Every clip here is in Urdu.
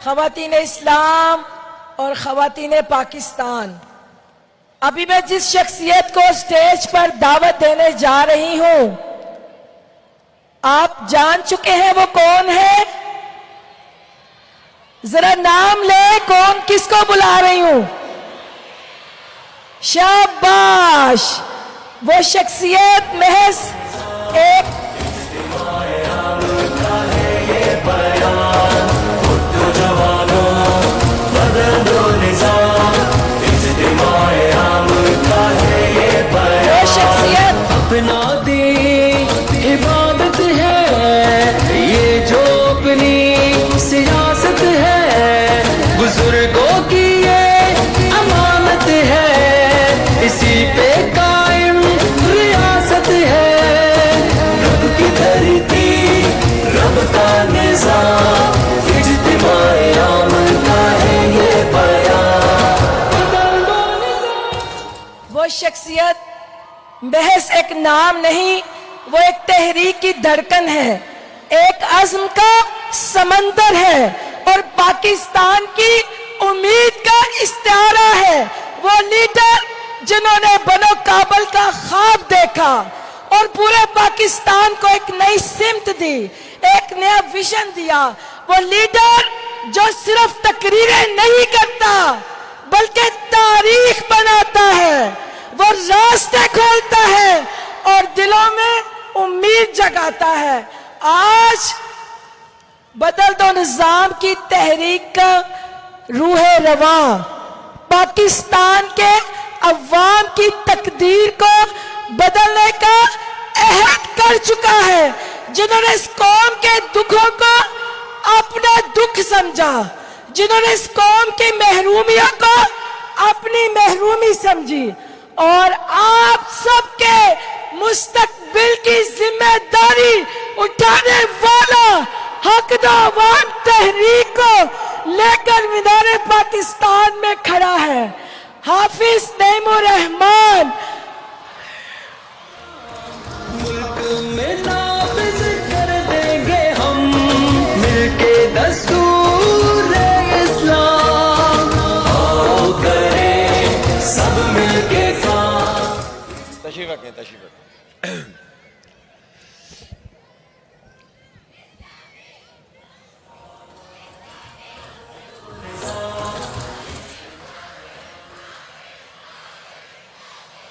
خواتین اسلام اور خواتین پاکستان، ابھی میں جس شخصیت کو سٹیج پر دعوت دینے جا رہی ہوں آپ جان چکے ہیں وہ کون ہے؟ ذرا نام لے، کون کس کو بلا رہی ہوں؟ شاباش! وہ شخصیت محض ایک اپنا دین عبادت ہے، یہ جو اپنی سیاست ہے، بزرگوں کی یہ امانت ہے، اسی پہ قائم ریاست ہے، رب کی دھرتی رب کا نظام، اجتماع عام کا ہے یہ بیان۔ وہ شخصیت محض ایک نام نہیں، وہ ایک تحریک کی دھڑکن ہے، ایک عزم کا سمندر ہے اور پاکستان کی امید کا استعارہ ہے۔ وہ لیڈر جنہوں نے بنو کابل کا خواب دیکھا اور پورے پاکستان کو ایک نئی سمت دی، ایک نیا ویژن دیا۔ وہ لیڈر جو صرف تقریریں نہیں کرتا بلکہ تاریخ بناتا ہے، وہ راستے کھولتا ہے اور دلوں میں امید جگاتا ہے۔ آج بدل دو نظام کی تحریک کا روح رواں پاکستان کے عوام کی تقدیر کو بدلنے کا عہد کر چکا ہے، جنہوں نے اس قوم کے دکھوں کو اپنا دکھ سمجھا، جنہوں نے اس قوم کی محرومیوں کو اپنی محرومی سمجھی، اور آپ سب کے مستقبل کی ذمہ داری اٹھانے والا حق عوام تحریک کو لے کر مینار پاکستان میں کھڑا ہے۔ حافظ نعیم الرحمان۔ ملک میں نافذ کر دیں گے ہم مل کے دستور اسلام، آؤ کریں سب مل کے کام۔ تشریف رکھیں، تشریف رکھیں۔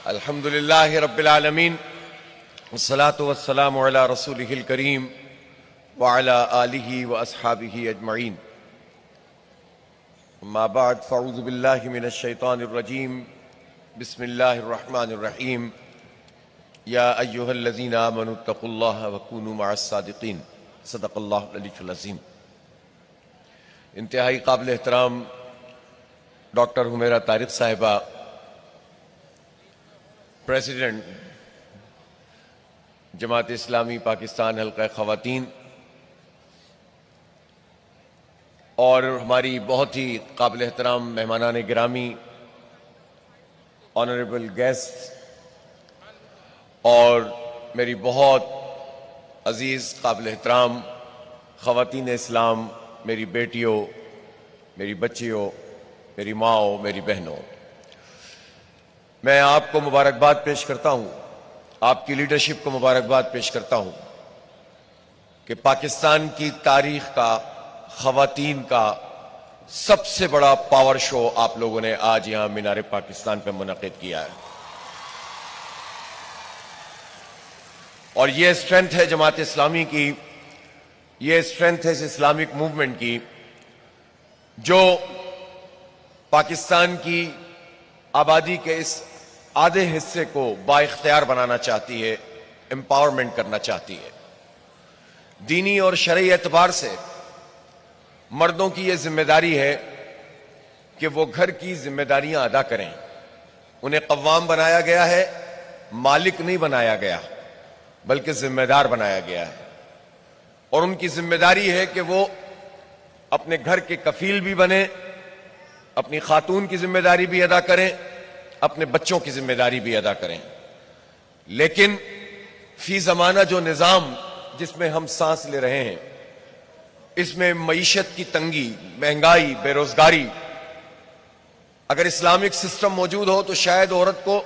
الحمدللہ رب العالمین، والصلاة والسلام علی رسولہ الکریم وعلی آلہ واصحابہ اجمعین۔ اما بعد فاعوذ باللہ من الشیطان الرجیم، بسم اللہ الرحمن الرحیم۔ یا ایہا الذین آمنوا اتقوا اللہ وکونوا مع الصادقین، صدق اللہ العلی العظیم۔ انتہائی قابل احترام ڈاکٹر حمیرہ طارق صاحبہ، پریزیڈنٹ جماعت اسلامی پاکستان حلقہ خواتین، اور ہماری بہت ہی قابل احترام مہمانان گرامی، آنریبل گیسٹ، اور میری بہت عزیز قابل احترام خواتین اسلام، میری بیٹیوں، میری بچیوں، میری ماؤں، میری بہنوں، میں آپ کو مبارکباد پیش کرتا ہوں، آپ کی لیڈرشپ کو مبارکباد پیش کرتا ہوں کہ پاکستان کی تاریخ کا خواتین کا سب سے بڑا پاور شو آپ لوگوں نے آج یہاں مینار پاکستان پہ منعقد کیا ہے، اور یہ اسٹرینتھ ہے جماعت اسلامی کی، یہ اسٹرینتھ ہے اس اسلامک موومنٹ کی، جو پاکستان کی آبادی کے اس آدھے حصے کو با اختیار بنانا چاہتی ہے، امپاورمنٹ کرنا چاہتی ہے۔ دینی اور شرعی اعتبار سے مردوں کی یہ ذمہ داری ہے کہ وہ گھر کی ذمہ داریاں ادا کریں، انہیں قوام بنایا گیا ہے، مالک نہیں بنایا گیا بلکہ ذمہ دار بنایا گیا ہے، اور ان کی ذمہ داری ہے کہ وہ اپنے گھر کے کفیل بھی بنیں، اپنی خاتون کی ذمہ داری بھی ادا کریں، اپنے بچوں کی ذمہ داری بھی ادا کریں۔ لیکن فی زمانہ جو نظام جس میں ہم سانس لے رہے ہیں، اس میں معیشت کی تنگی، مہنگائی، بے روزگاری، اگر اسلامک سسٹم موجود ہو تو شاید عورت کو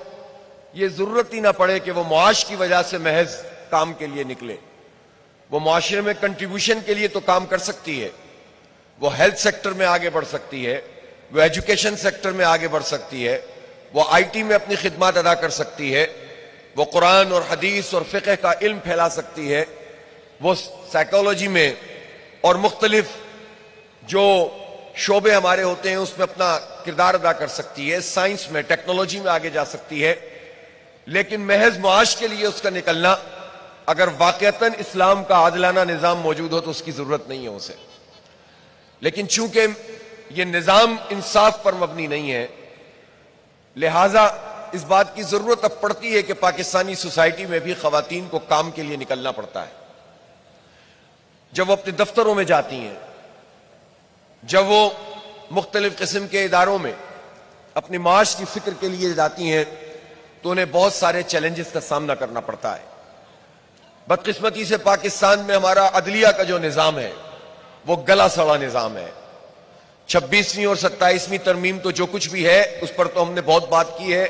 یہ ضرورت ہی نہ پڑے کہ وہ معاش کی وجہ سے محض کام کے لیے نکلے. وہ معاشرے میں کنٹریبیوشن کے لیے تو کام کر سکتی ہے، وہ ہیلتھ سیکٹر میں آگے بڑھ سکتی ہے، وہ ایجوکیشن سیکٹر میں آگے بڑھ سکتی ہے، وہ آئی ٹی میں اپنی خدمات ادا کر سکتی ہے، وہ قرآن اور حدیث اور فقہ کا علم پھیلا سکتی ہے، وہ سائیکالوجی میں اور مختلف جو شعبے ہمارے ہوتے ہیں اس میں اپنا کردار ادا کر سکتی ہے، سائنس میں، ٹیکنالوجی میں آگے جا سکتی ہے. لیکن محض معاش کے لیے اس کا نکلنا، اگر واقعتاً اسلام کا عادلانہ نظام موجود ہو تو اس کی ضرورت نہیں ہے اسے. لیکن چونکہ یہ نظام انصاف پر مبنی نہیں ہے، لہذا اس بات کی ضرورت اب پڑتی ہے کہ پاکستانی سوسائٹی میں بھی خواتین کو کام کے لیے نکلنا پڑتا ہے. جب وہ اپنے دفتروں میں جاتی ہیں، جب وہ مختلف قسم کے اداروں میں اپنی معاش کی فکر کے لیے جاتی ہیں تو انہیں بہت سارے چیلنجز کا سامنا کرنا پڑتا ہے. بدقسمتی سے پاکستان میں ہمارا عدلیہ کا جو نظام ہے وہ گلا سڑا نظام ہے. 26ویں اور 27ویں ترمیم تو جو کچھ بھی ہے اس پر تو ہم نے بہت بات کی ہے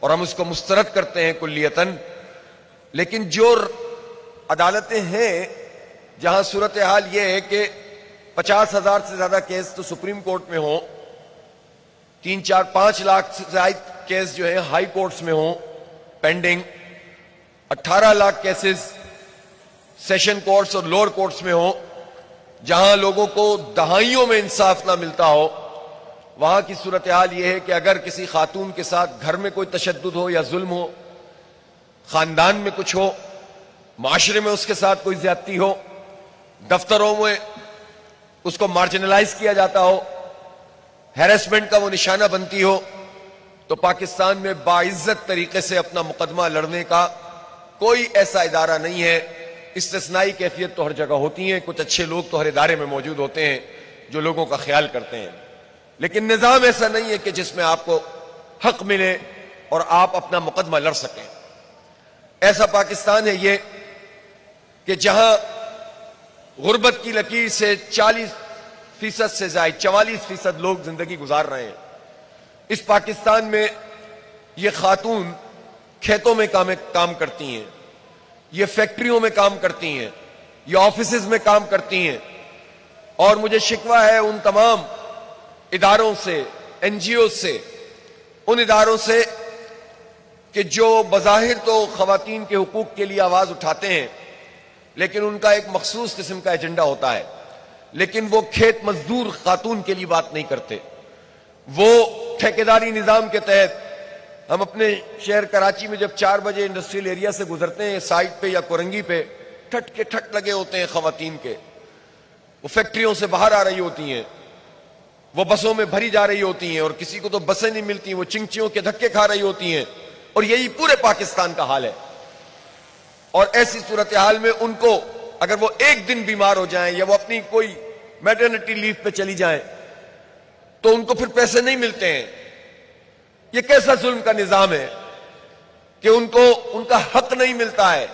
اور ہم اس کو مسترد کرتے ہیں کلیتاً. لیکن جو عدالتیں ہیں جہاں صورتحال یہ ہے کہ 50,000 سے زیادہ کیس تو سپریم کورٹ میں ہوں، 3-4-5 لاکھ سے زائد کیس جو ہیں ہائی کورٹس میں ہوں pending, 18 lakh cases session courts اور لوور کورٹس میں ہوں، جہاں لوگوں کو دہائیوں میں انصاف نہ ملتا ہو، وہاں کی صورتحال یہ ہے کہ اگر کسی خاتون کے ساتھ گھر میں کوئی تشدد ہو یا ظلم ہو، خاندان میں کچھ ہو، معاشرے میں اس کے ساتھ کوئی زیادتی ہو، دفتروں میں اس کو مارجنلائز کیا جاتا ہو، ہیرسمنٹ کا وہ نشانہ بنتی ہو، تو پاکستان میں باعزت طریقے سے اپنا مقدمہ لڑنے کا کوئی ایسا ادارہ نہیں ہے. استثنائی کیفیت تو ہر جگہ ہوتی ہیں، کچھ اچھے لوگ تو ہر ادارے میں موجود ہوتے ہیں جو لوگوں کا خیال کرتے ہیں، لیکن نظام ایسا نہیں ہے کہ جس میں آپ کو حق ملے اور آپ اپنا مقدمہ لڑ سکیں. ایسا پاکستان ہے یہ کہ جہاں غربت کی لکیر سے 40% سے زائد 44% لوگ زندگی گزار رہے ہیں. اس پاکستان میں یہ خاتون کھیتوں میں کام کرتی ہیں، یہ فیکٹریوں میں کام کرتی ہیں، یہ آفیسز میں کام کرتی ہیں، اور مجھے شکوہ ہے ان تمام اداروں سے، این جی او سے، ان اداروں سے کہ جو بظاہر تو خواتین کے حقوق کے لیے آواز اٹھاتے ہیں لیکن ان کا ایک مخصوص قسم کا ایجنڈا ہوتا ہے، لیکن وہ کھیت مزدور خاتون کے لیے بات نہیں کرتے. وہ ٹھیکیداری نظام کے تحت، ہم اپنے شہر کراچی میں جب 4 بجے انڈسٹریل ایریا سے گزرتے ہیں سائٹ پہ یا کورنگی پہ، ٹھٹ کے ٹھٹ لگے ہوتے ہیں خواتین کے. وہ فیکٹریوں سے باہر آ رہی ہوتی ہیں، وہ بسوں میں بھری جا رہی ہوتی ہیں، اور کسی کو تو بسیں نہیں ملتی، وہ چنگچیوں کے دھکے کھا رہی ہوتی ہیں، اور یہی پورے پاکستان کا حال ہے. اور ایسی صورتحال میں ان کو اگر وہ ایک دن بیمار ہو جائیں یا وہ اپنی کوئی میٹرنٹی لیو پہ چلی جائیں تو ان کو پھر پیسے نہیں ملتے ہیں. یہ کیسا ظلم کا نظام ہے کہ ان کو ان کا حق نہیں ملتا ہے.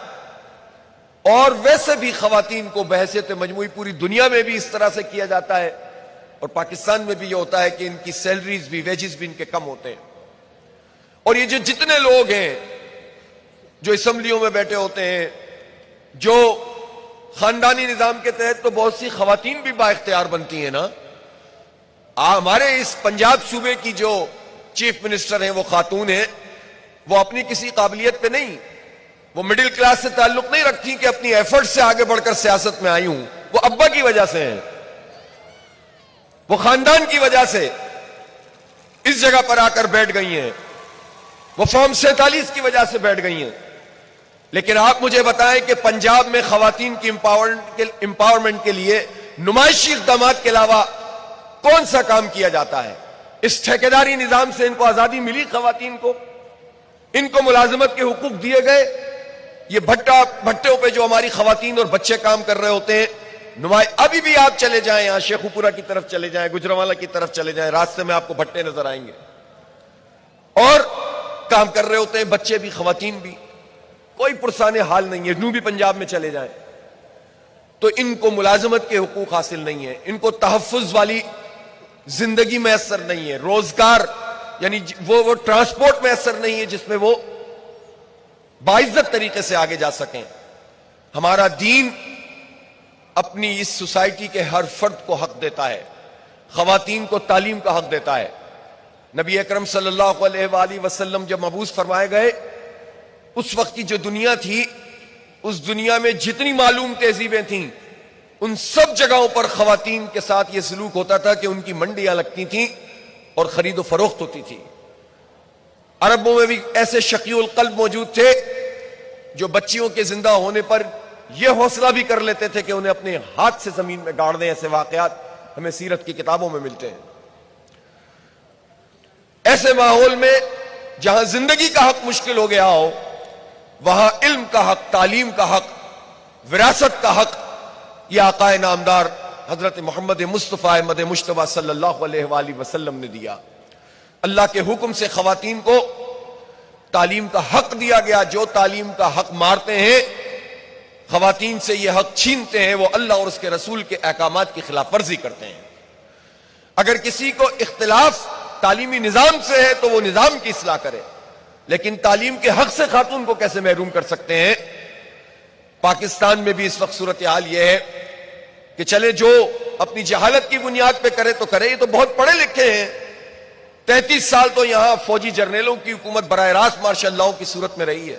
اور ویسے بھی خواتین کو بحیثیت مجموعی پوری دنیا میں بھی اس طرح سے کیا جاتا ہے، اور پاکستان میں بھی یہ ہوتا ہے کہ ان کی سیلریز بھی، ویجز بھی ان کے کم ہوتے ہیں. اور یہ جو جتنے لوگ ہیں جو اسمبلیوں میں بیٹھے ہوتے ہیں، جو خاندانی نظام کے تحت تو بہت سی خواتین بھی با اختیار بنتی ہیں نا. ہمارے اس پنجاب صوبے کی جو چیف منسٹر ہیں وہ خاتون ہیں، وہ اپنی کسی قابلیت پہ نہیں، وہ مڈل کلاس سے تعلق نہیں رکھتی کہ اپنی ایفرٹ سے آگے بڑھ کر سیاست میں آئی ہوں. وہ ابا کی وجہ سے ہیں، وہ خاندان کی وجہ سے اس جگہ پر آ کر بیٹھ گئی ہیں، وہ فارم 47 کی وجہ سے بیٹھ گئی ہیں. لیکن آپ مجھے بتائیں کہ پنجاب میں خواتین کی امپاورمنٹ کے لیے نمائشی اقدامات کے علاوہ کون سا کام کیا جاتا ہے؟ اس ٹھیکیداری نظام سے ان کو آزادی ملی، خواتین کو ان کو ملازمت کے حقوق دیے گئے. یہ بھٹوں پہ جو ہماری خواتین اور بچے کام کر رہے ہوتے ہیں، ابھی بھی آپ چلے جائیں، یہاں شیخو پورہ کی طرف چلے جائیں، گجرانوالہ کی طرف چلے جائیں، راستے میں آپ کو بھٹے نظر آئیں گے، اور کام کر رہے ہوتے ہیں بچے بھی، خواتین بھی. کوئی پرسان حال نہیں ہے. جنوبی پنجاب میں چلے جائیں. تو ان کو ملازمت کے حقوق حاصل نہیں ہیں، ان کو تحفظ والی زندگی میسر نہیں ہے، روزگار یعنی وہ ٹرانسپورٹ میسر نہیں ہے جس میں وہ باعزت طریقے سے آگے جا سکیں۔ ہمارا دین اپنی اس سوسائٹی کے ہر فرد کو حق دیتا ہے، خواتین کو تعلیم کا حق دیتا ہے۔ نبی اکرم صلی اللہ علیہ وآلہ وسلم جب مبعوث فرمائے گئے، اس وقت کی جو دنیا تھی، اس دنیا میں جتنی معلوم تہذیبیں تھیں، ان سب جگہوں پر خواتین کے ساتھ یہ سلوک ہوتا تھا کہ ان کی منڈیاں لگتی تھیں اور خرید و فروخت ہوتی تھی۔ عربوں میں بھی ایسے شقی القلب موجود تھے جو بچیوں کے زندہ ہونے پر یہ حوصلہ بھی کر لیتے تھے کہ انہیں اپنے ہاتھ سے زمین میں گاڑ دیں۔ ایسے واقعات ہمیں سیرت کی کتابوں میں ملتے ہیں۔ ایسے ماحول میں جہاں زندگی کا حق مشکل ہو گیا ہو، وہاں علم کا حق، تعلیم کا حق، وراثت کا حق یہ آقا نامدار حضرت محمد مصطفیٰ احمد مجتبیٰ صلی اللہ علیہ وآلہ وسلم نے دیا۔ اللہ کے حکم سے خواتین کو تعلیم کا حق دیا گیا۔ جو تعلیم کا حق مارتے ہیں، خواتین سے یہ حق چھینتے ہیں، وہ اللہ اور اس کے رسول کے احکامات کی خلاف ورزی کرتے ہیں۔ اگر کسی کو اختلاف تعلیمی نظام سے ہے تو وہ نظام کی اصلاح کرے، لیکن تعلیم کے حق سے خاتون کو کیسے محروم کر سکتے ہیں؟ پاکستان میں بھی اس وقت صورتحال یہ ہے کہ چلے جو اپنی جہالت کی بنیاد پہ کرے تو کرے، یہ تو بہت پڑھے لکھے ہیں۔ 33 سال تو یہاں فوجی جرنیلوں کی حکومت براہ راست مارشل لاؤ کی صورت میں رہی ہے،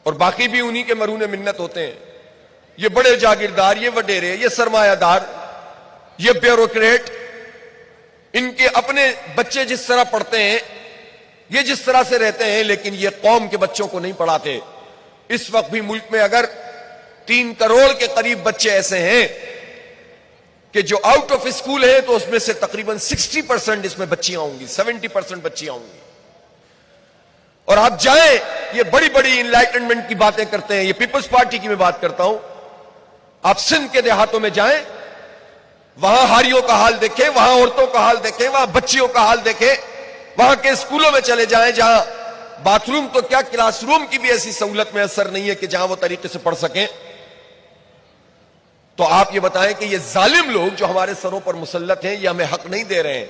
اور باقی بھی انہی کے مرہون منت ہوتے ہیں۔ یہ بڑے جاگیردار، یہ وڈیرے، یہ سرمایہ دار، یہ بیوروکریٹ، ان کے اپنے بچے جس طرح پڑھتے ہیں، یہ جس طرح سے رہتے ہیں، لیکن یہ قوم کے بچوں کو نہیں پڑھاتے۔ اس وقت بھی ملک میں اگر 3 کروڑ کے قریب بچے ایسے ہیں کہ جو آؤٹ آف اسکول ہیں، تو اس میں سے تقریباً 60% اس میں بچیاں ہوں گی، 70% بچیاں ہوں گی۔ اور آپ جائیں، یہ بڑی بڑی انلائٹنمنٹ کی باتیں کرتے ہیں، یہ پیپلز پارٹی کی میں بات کرتا ہوں۔ آپ سندھ کے دیہاتوں میں جائیں، وہاں ہاریوں کا حال دیکھیں، وہاں عورتوں کا حال دیکھیں، وہاں بچیوں کا حال دیکھیں، وہاں کے اسکولوں میں چلے جائیں جہاں باتھ روم تو کیا کلاس روم کی بھی ایسی سہولت میں اثر نہیں ہے کہ جہاں وہ طریقے سے پڑھ سکیں۔ تو آپ یہ بتائیں کہ یہ ظالم لوگ جو ہمارے سروں پر مسلط ہیں، یہ ہمیں حق نہیں دے رہے ہیں۔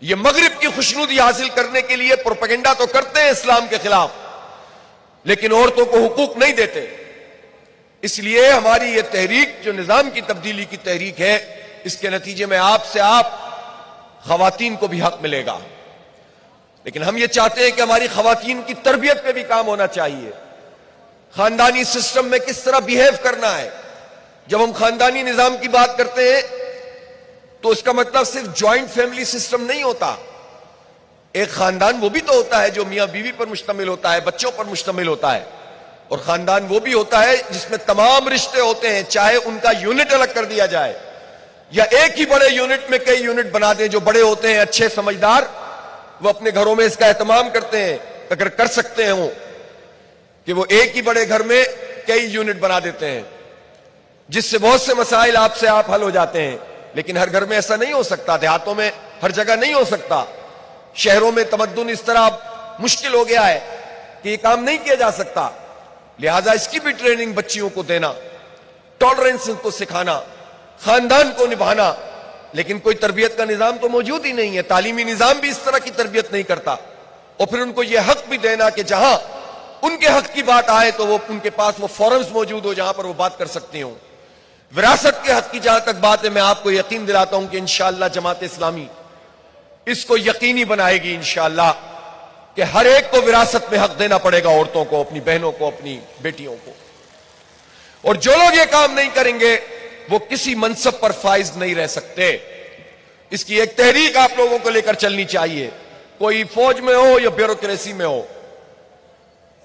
یہ مغرب کی خوشنودی حاصل کرنے کے لیے پروپیگنڈا تو کرتے ہیں اسلام کے خلاف، لیکن عورتوں کو حقوق نہیں دیتے۔ اس لیے ہماری یہ تحریک جو نظام کی تبدیلی کی تحریک ہے، اس کے نتیجے میں آپ خواتین کو بھی حق ملے گا۔ لیکن ہم یہ چاہتے ہیں کہ ہماری خواتین کی تربیت پہ بھی کام ہونا چاہیے۔ خاندانی سسٹم میں کس طرح بیہیو کرنا ہے۔ جب ہم خاندانی نظام کی بات کرتے ہیں تو اس کا مطلب صرف جوائنٹ فیملی سسٹم نہیں ہوتا۔ ایک خاندان وہ بھی تو ہوتا ہے جو میاں بیوی پر مشتمل ہوتا ہے، بچوں پر مشتمل ہوتا ہے، اور خاندان وہ بھی ہوتا ہے جس میں تمام رشتے ہوتے ہیں، چاہے ان کا یونٹ الگ کر دیا جائے یا ایک ہی بڑے یونٹ میں کئی یونٹ بنا دیں۔ جو بڑے ہوتے ہیں، اچھے سمجھدار، وہ اپنے گھروں میں اس کا اہتمام کرتے ہیں، اگر کر سکتے ہیں کہ وہ ایک ہی بڑے گھر میں کئی یونٹ بنا دیتے ہیں، جس سے بہت سے مسائل آپ حل ہو جاتے ہیں۔ لیکن ہر گھر میں ایسا نہیں ہو سکتا، دیہاتوں میں ہر جگہ نہیں ہو سکتا، شہروں میں تمدن اس طرح مشکل ہو گیا ہے کہ یہ کام نہیں کیا جا سکتا۔ لہذا اس کی بھی ٹریننگ بچیوں کو دینا، ٹالرنس کو سکھانا، خاندان کو نبھانا، لیکن کوئی تربیت کا نظام تو موجود ہی نہیں ہے۔ تعلیمی نظام بھی اس طرح کی تربیت نہیں کرتا، اور پھر ان کو یہ حق بھی دینا کہ جہاں ان کے حق کی بات آئے تو وہ ان کے پاس وہ فورمز موجود ہو جہاں پر وہ بات کر سکتی ہوں۔ وراثت کے حق کی جہاں تک بات ہے، میں آپ کو یقین دلاتا ہوں کہ انشاءاللہ جماعت اسلامی اس کو یقینی بنائے گی انشاءاللہ کہ ہر ایک کو وراثت میں حق دینا پڑے گا، عورتوں کو، اپنی بہنوں کو، اپنی بیٹیوں کو۔ اور جو لوگ یہ کام نہیں کریں گے وہ کسی منصب پر فائز نہیں رہ سکتے۔ اس کی ایک تحریک آپ لوگوں کو لے کر چلنی چاہیے، کوئی فوج میں ہو یا بیوروکریسی میں ہو،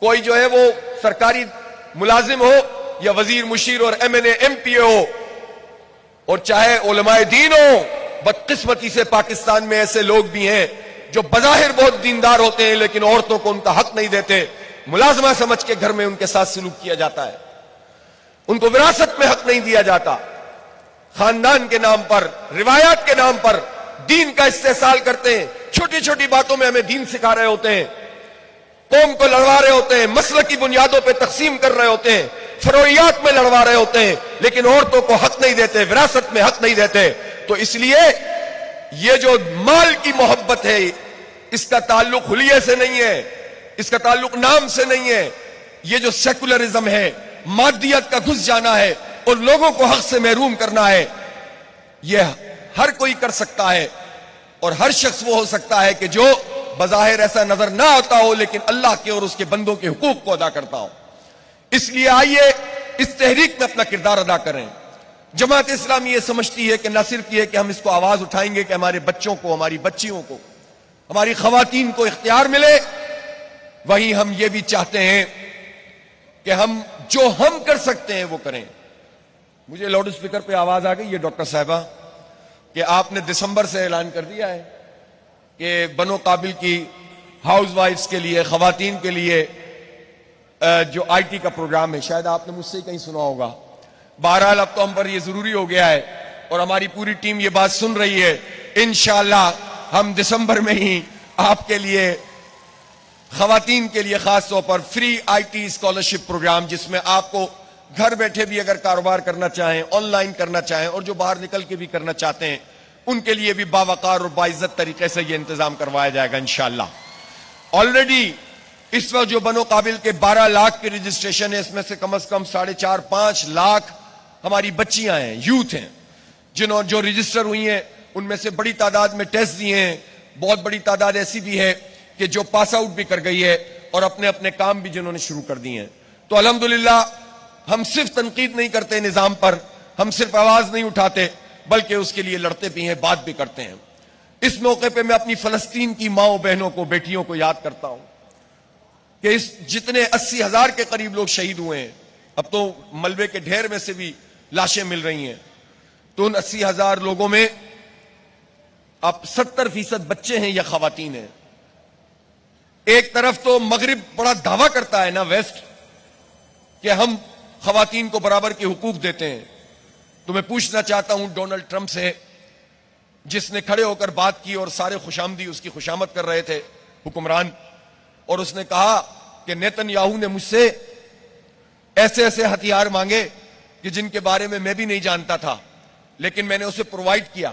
کوئی جو ہے وہ سرکاری ملازم ہو یا وزیر مشیر اور M N A M P A ہو، اور چاہے علماء دین ہو۔ بدقسمتی سے پاکستان میں ایسے لوگ بھی ہیں جو بظاہر بہت دیندار ہوتے ہیں لیکن عورتوں کو ان کا حق نہیں دیتے، ملازمہ سمجھ کے گھر میں ان کے ساتھ سلوک کیا جاتا ہے، ان کو وراثت میں حق نہیں دیا جاتا۔ خاندان کے نام پر، روایات کے نام پر دین کا استحصال کرتے ہیں، چھوٹی چھوٹی باتوں میں ہمیں دین سکھا رہے ہوتے ہیں، قوم کو لڑوا رہے ہوتے ہیں، مسلک کی بنیادوں پہ تقسیم کر رہے ہوتے ہیں۔ فروعیات میں لڑوا رہے ہوتے ہیں لیکن عورتوں کو حق نہیں دیتے, وراثت میں حق نہیں دیتے. تو اس لیے یہ جو مال کی محبت ہے اس کا تعلق حلیے سے نہیں ہے, اس کا تعلق نام سے نہیں ہے. یہ جو سیکولرزم ہے, مادیت کا گھس جانا ہے اور لوگوں کو حق سے محروم کرنا ہے, یہ ہر کوئی کر سکتا ہے. اور ہر شخص وہ ہو سکتا ہے کہ جو بظاہر ایسا نظر نہ آتا ہو لیکن اللہ کے اور اس کے بندوں کے حقوق کو ادا کرتا ہو. اس لیے آئیے اس تحریک میں اپنا کردار ادا کریں. جماعت اسلامی یہ سمجھتی ہے کہ نہ صرف یہ کہ ہم اس کو آواز اٹھائیں گے کہ ہمارے بچوں کو, ہماری بچیوں کو, ہماری خواتین کو اختیار ملے, وہیں ہم یہ بھی چاہتے ہیں کہ ہم جو ہم کر سکتے ہیں وہ کریں. مجھے لاؤڈ اسپیکر پہ آواز آ گئی ہے ڈاکٹر صاحبہ کہ آپ نے دسمبر سے اعلان کر دیا ہے کہ بنو قابل کی ہاؤس وائفز کے لیے, خواتین کے لیے جو آئی ٹی کا پروگرام ہے, شاید آپ نے مجھ سے ہی کہیں سنا ہوگا. بہرحال اب تو ہم پر یہ ضروری ہو گیا ہے اور ہماری پوری ٹیم یہ بات سن رہی ہے. انشاءاللہ ہم دسمبر میں ہی آپ کے لیے, خواتین کے لیے خاص طور پر free I T scholarship programme, جس میں آپ کو گھر بیٹھے بھی اگر کاروبار کرنا چاہیں, آن لائن کرنا چاہیں اور جو باہر نکل کے بھی کرنا چاہتے ہیں ان کے لیے بھی باوقار اور باعزت طریقے سے یہ انتظام کروایا جائے گا انشاءاللہ. آلریڈی اس وقت جو بنو قابل کے 12 لاکھ کی رجسٹریشن ہے, اس میں سے کم از کم 4.5-5 لاکھ ہماری بچیاں ہیں, یوتھ ہیں جو رجسٹر ہوئی ہیں. ان میں سے بڑی تعداد میں ٹیسٹ دیے ہیں, بہت بڑی تعداد ایسی بھی ہے کہ جو پاس آؤٹ بھی کر گئی ہے اور اپنے اپنے کام بھی جنہوں نے شروع کر دیے ہیں. تو الحمدللہ ہم صرف تنقید نہیں کرتے نظام پر, ہم صرف آواز نہیں اٹھاتے بلکہ اس کے لیے لڑتے بھی ہیں, بات بھی کرتے ہیں. اس موقع پہ میں اپنی فلسطین کی ماؤں بہنوں کو, بیٹیوں کو یاد کرتا ہوں کہ اس جتنے 80,000 کے قریب لوگ شہید ہوئے ہیں, اب تو ملبے کے ڈھیر میں سے بھی لاشیں مل رہی ہیں, تو ان 80,000 لوگوں میں اب 70% بچے ہیں یا خواتین ہیں. ایک طرف تو مغرب بڑا دعویٰ کرتا ہے نا, ویسٹ, کہ ہم خواتین کو برابر کے حقوق دیتے ہیں. تو میں پوچھنا چاہتا ہوں ڈونلڈ ٹرمپ سے, جس نے کھڑے ہو کر بات کی اور سارے خوشامدی اس کی خوشامد کر رہے تھے حکمران, اور اس نے کہا کہ نیتن یاہو نے مجھ سے ایسے ایسے ہتھیار مانگے کہ جن کے بارے میں بھی نہیں جانتا تھا, لیکن میں نے اسے پرووائڈ کیا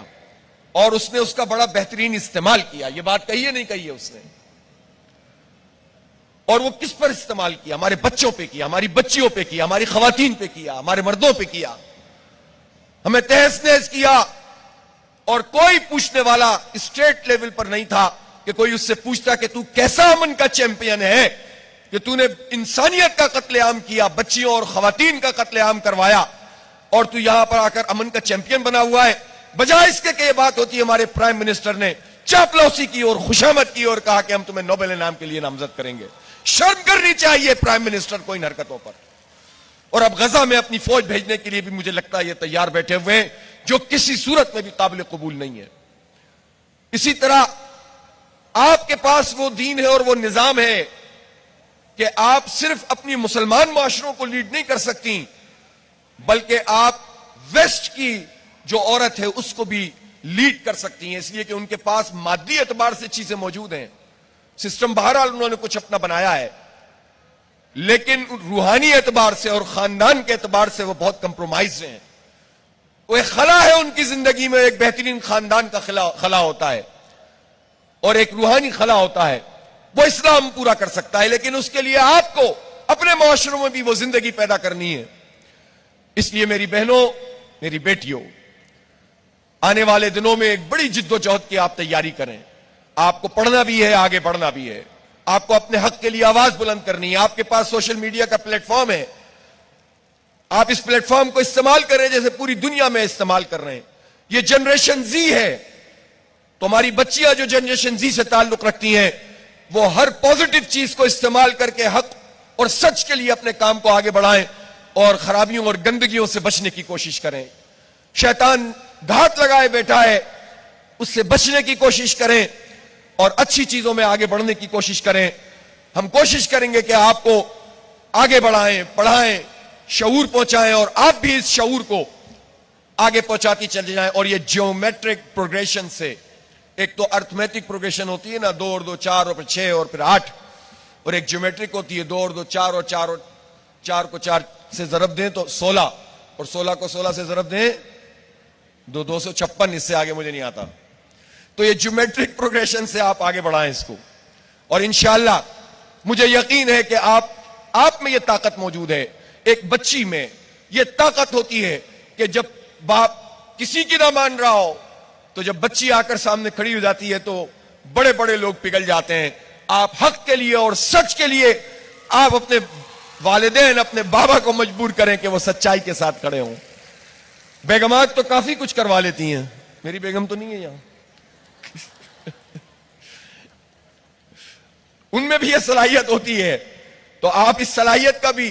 اور اس نے اس کا بڑا بہترین استعمال کیا. یہ بات کہی ہے نہیں کہی ہے اس نے؟ اور وہ کس پر استعمال کیا؟ ہمارے بچوں پہ کیا, ہماری بچیوں پہ کیا, ہماری خواتین پہ کیا, ہمارے مردوں پہ کیا, ہمیں تہس نہس کیا. اور کوئی پوچھنے والا اسٹیٹ لیول پر نہیں تھا کہ کوئی اس سے پوچھتا کہ تو کیسا امن کا چیمپئن ہے کہ تو نے انسانیت کا قتل عام کیا, بچیوں اور خواتین کا قتل عام کروایا, اور تو یہاں پر آ کر امن کا چیمپئن بنا ہوا ہے. بجائے اس کے کہ یہ بات ہوتی ہے, ہمارے پرائم منسٹر نے چاپلوسی کی اور خوشامد کی اور کہا کہ ہم تمہیں نوبل انعام کے لیے نامزد کریں گے. شرم کرنی چاہیے پرائم منسٹر کو ان حرکتوں پر. اور اب غزہ میں اپنی فوج بھیجنے کے لیے بھی مجھے لگتا ہے یہ تیار بیٹھے ہوئے ہیں, جو کسی صورت میں بھی قابل قبول نہیں ہے. اسی طرح آپ کے پاس وہ دین ہے اور وہ نظام ہے کہ آپ صرف اپنی مسلمان معاشروں کو لیڈ نہیں کر سکتی, بلکہ آپ ویسٹ کی جو عورت ہے اس کو بھی لیڈ کر سکتی ہیں, اس لیے کہ ان کے پاس مادی اعتبار سے چیزیں موجود ہیں. سسٹم بہرحال انہوں نے کچھ اپنا بنایا ہے, لیکن روحانی اعتبار سے اور خاندان کے اعتبار سے وہ بہت کمپرومائز ہیں. وہ ایک خلا ہے ان کی زندگی میں, ایک بہترین خاندان کا خلا ہوتا ہے اور ایک روحانی خلا ہوتا ہے. وہ اسلام پورا کر سکتا ہے, لیکن اس کے لیے آپ کو اپنے معاشروں میں بھی وہ زندگی پیدا کرنی ہے. اس لیے میری بہنوں, میری بیٹیوں, آنے والے دنوں میں ایک بڑی جد و جہد کی آپ تیاری کریں. آپ کو پڑھنا بھی ہے, آگے بڑھنا بھی ہے, آپ کو اپنے حق کے لیے آواز بلند کرنی ہے. آپ کے پاس سوشل میڈیا کا پلیٹ فارم ہے, آپ اس پلیٹ فارم کو استعمال کریں جیسے پوری دنیا میں استعمال کر رہے ہیں. یہ جنریشن زی ہے, تو ہماری بچیاں جو جنریشن زی سے تعلق رکھتی ہیں وہ ہر پازیٹیو چیز کو استعمال کر کے حق اور سچ کے لیے اپنے کام کو آگے بڑھائیں اور خرابیوں اور گندگیوں سے بچنے کی کوشش کریں. شیطان گھات لگائے بیٹھا ہے, اس سے بچنے کی کوشش کریں اور اچھی چیزوں میں آگے بڑھنے کی کوشش کریں. ہم کوشش کریں گے کہ آپ کو آگے بڑھائیں, پڑھائیں, شعور پہنچائیں, اور آپ بھی اس شعور کو آگے پہنچاتی چلے جائیں. اور یہ جیومیٹرک پروگریشن سے, ایک تو ارتھمیٹک پروگریشن ہوتی ہے نا, 2 اور 2 4 اور پھر 6 اور پھر 8, اور ایک جیومیٹرک ہوتی ہے 2 اور 2 4 اور 4 اور 4 کو 4 سے ضرب دیں تو 16, اور 16 کو 16 سے ضرب دیں 256, اس سے آگے مجھے نہیں آتا. تو یہ جیومیٹرک پروگریشن سے آپ آگے بڑھائیں اس کو, اور انشاءاللہ مجھے یقین ہے کہ آپ میں یہ طاقت موجود ہے. ایک بچی میں یہ طاقت ہوتی ہے کہ جب باپ کسی کی نہ مان رہا ہو تو جب بچی آ کر سامنے کھڑی ہو جاتی ہے تو بڑے بڑے لوگ پگھل جاتے ہیں. آپ حق کے لیے اور سچ کے لیے آپ اپنے والدین, اپنے بابا کو مجبور کریں کہ وہ سچائی کے ساتھ کھڑے ہوں. بیگمات تو کافی کچھ کروا لیتی ہیں, میری بیگم تو نہیں ہے یہاں, ان میں بھی یہ صلاحیت ہوتی ہے. تو آپ اس صلاحیت کا بھی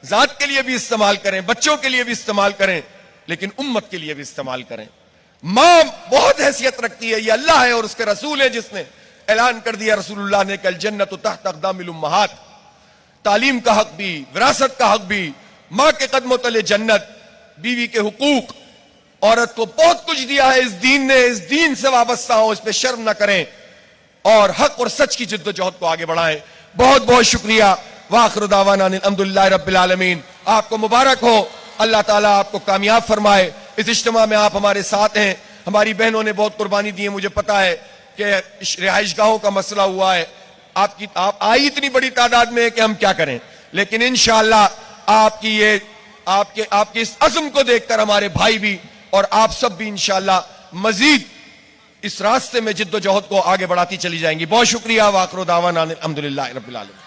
ذات کے لیے بھی استعمال کریں, بچوں کے لیے بھی استعمال کریں, لیکن امت کے لیے بھی استعمال کریں. ماں بہت حیثیت رکھتی ہے, یہ اللہ ہے اور اس کے رسول ہے جس نے اعلان کر دیا رسول اللہ نے کہ الجنت تحت اقدام الامہات. تعلیم کا حق بھی, وراثت کا حق بھی, ماں کے قدموں تلے جنت, بیوی کے حقوق, عورت کو بہت کچھ دیا ہے اس دین نے. اس دین سے وابستہ ہو, اس پہ شرم نہ کریں اور حق اور سچ کی جد و جہد کو آگے بڑھائیں. بہت بہت شکریہ. وآخر دعوانا الحمدللہ رب العالمین. آپ کو مبارک ہو, اللہ تعالیٰ آپ کو کامیاب فرمائے. اس اجتماع میں آپ ہمارے ساتھ ہیں, ہماری بہنوں نے بہت قربانی دی ہے. مجھے پتا ہے کہ رہائش گاہوں کا مسئلہ ہوا ہے, آپ آئی اتنی بڑی تعداد میں ہے کہ ہم کیا کریں, لیکن انشاءاللہ آپ کے اس عزم کو دیکھ کر ہمارے بھائی بھی اور آپ سب بھی انشاءاللہ مزید اس راستے میں جد و جہد کو آگے بڑھاتی چلی جائیں گی. بہت شکریہ. وآخر دعوانا الحمدللہ رب العالمین.